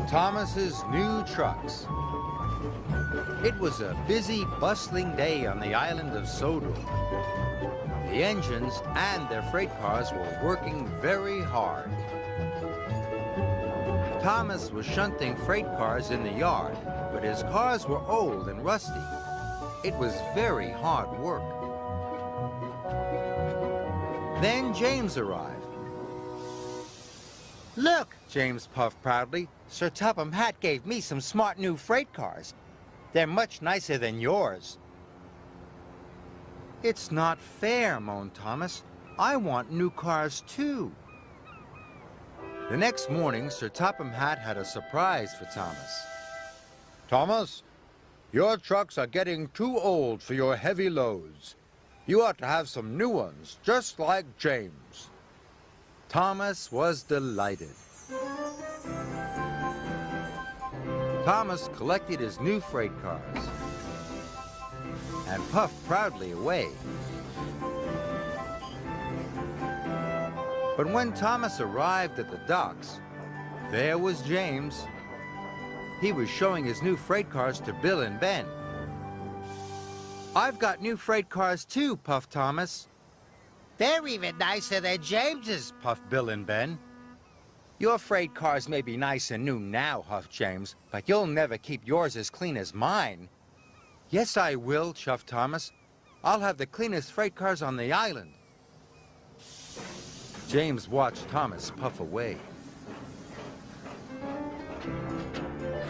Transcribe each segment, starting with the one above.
Thomas's new trucks. It was a busy, bustling day on the island of Sodor. The engines and their freight cars were working very hard. Thomas was shunting freight cars in the yard, but his cars were old and rusty. It was very hard work. Then James arrived. "Look," James puffed proudly, "Sir Topham Hatt gave me some smart new freight cars. They're much nicer than yours." "It's not fair," moaned Thomas. "I want new cars too." The next morning, Sir Topham Hatt had a surprise for Thomas. "Thomas, your trucks are getting too old for your heavy loads. You ought to have some new ones, just like James." Thomas was delighted. Thomas collected his new freight cars and puffed proudly away. But when Thomas arrived at the docks, there was James. He was showing his new freight cars to Bill and Ben. "I've got new freight cars too," puffed Thomas. "They're even nicer than James's," puffed Bill and Ben. "Your freight cars may be nice and new now," huffed James, "but you'll never keep yours as clean as mine." "Yes, I will," chuffed Thomas. "I'll have the cleanest freight cars on the island." James watched Thomas puff away.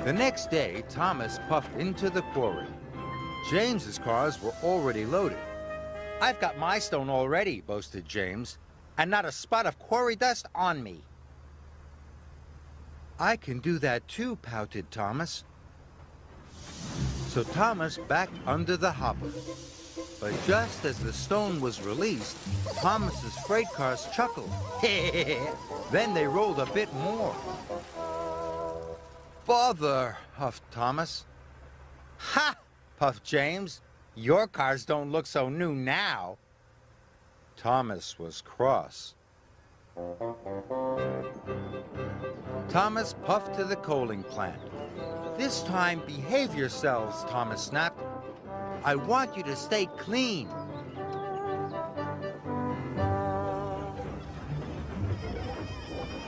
The next day, Thomas puffed into the quarry. James's cars were already loaded. "I've got my stone already," boasted James, "and not a spot of quarry dust on me." "I can do that too," pouted Thomas. So Thomas backed under the hopper. But just as the stone was released, Thomas's freight cars chuckled. Then they rolled a bit more. "Bother," huffed Thomas. "Ha!" puffed James. "Your cars don't look so new now." Thomas was cross. Thomas puffed to the coaling plant. "This time, behave yourselves," Thomas snapped. "I want you to stay clean."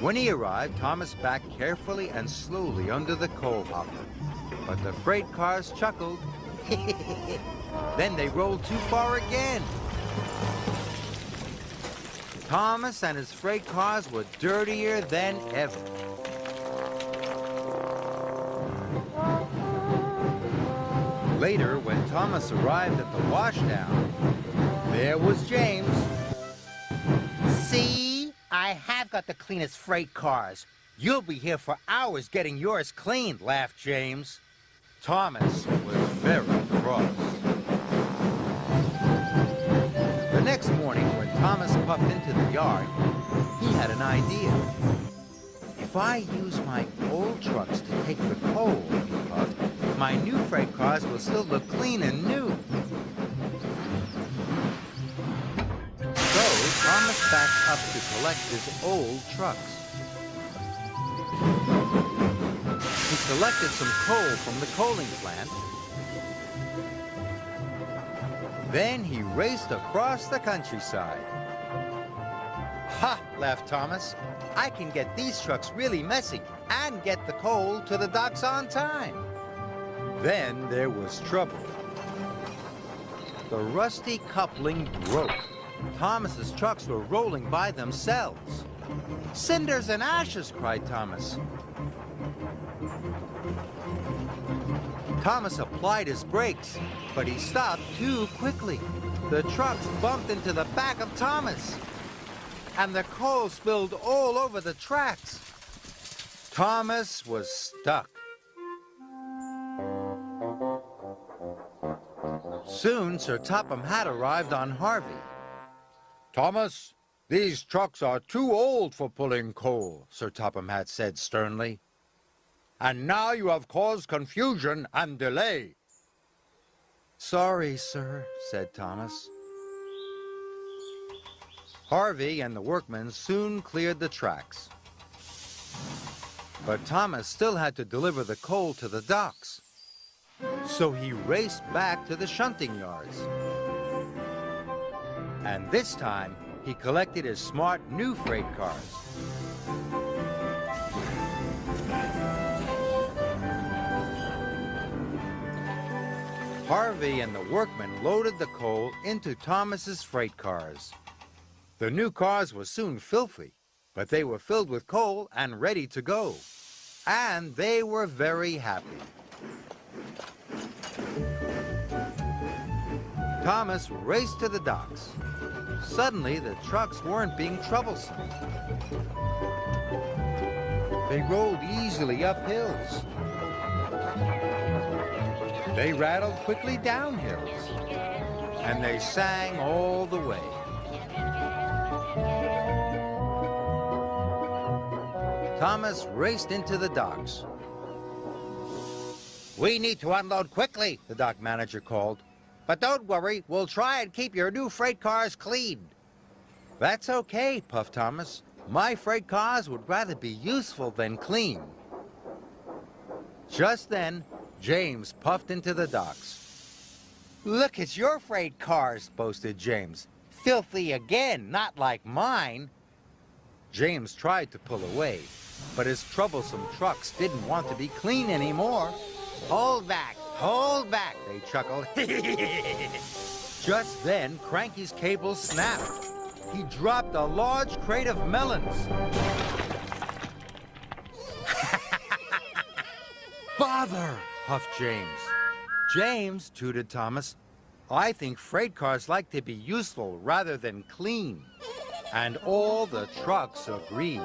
When he arrived, Thomas backed carefully and slowly under the coal hopper. But the freight cars chuckled. Then they rolled too far again. Thomas and his freight cars were dirtier than ever. Later, when Thomas arrived at the washdown, there was James. "See? I have got the cleanest freight cars. You'll be here for hours getting yours cleaned," laughed James. Thomas was very cross. The next morning, when Thomas puffed into the yard, he had an idea. "If I use my old trucks to take the coal," he puffed, "my new freight cars will still look clean and new." So Thomas backed up to collect his old trucks. He collected some coal from the coaling plant. Then he raced across the countryside. Ha! Laughed Thomas. I can get these trucks really messy and get the coal to the docks on time. Then there was trouble. The rusty coupling broke. Thomas's trucks were rolling by themselves. Cinders and ashes, cried Thomas. Thomas applied his brakes, but he stopped too quickly. The trucks bumped into the back of Thomas, and the coal spilled all over the tracks. Thomas was stuck. Soon, Sir Topham Hatt arrived on Harvey. Thomas, these trucks are too old for pulling coal, Sir Topham Hatt said sternly. And now you have caused confusion and delay. Sorry, sir, said Thomas. Harvey and the workmen soon cleared the tracks. But Thomas still had to deliver the coal to the docks. So he raced back to the shunting yards. And this time, he collected his smart new freight cars. Harvey and the workmen loaded the coal into Thomas's freight cars. The new cars were soon filthy, but they were filled with coal and ready to go. And they were very happy. Thomas raced to the docks. Suddenly, the trucks weren't being troublesome. They rolled easily up hills. They rattled quickly down hills. And they sang all the way. Thomas raced into the docks. We need to unload quickly, the dock manager called. But don't worry, we'll try and keep your new freight cars clean. That's okay, puffed Thomas. My freight cars would rather be useful than clean. Just then, James puffed into the docks. Look at your freight cars, boasted James. Filthy again, not like mine. James tried to pull away, but his troublesome trucks didn't want to be clean anymore. Hold back, they chuckled. Just then, Cranky's cable snapped. He dropped a large crate of melons. Bother, huffed James. James, tooted Thomas, I think freight cars like to be useful rather than clean. And all the trucks agreed.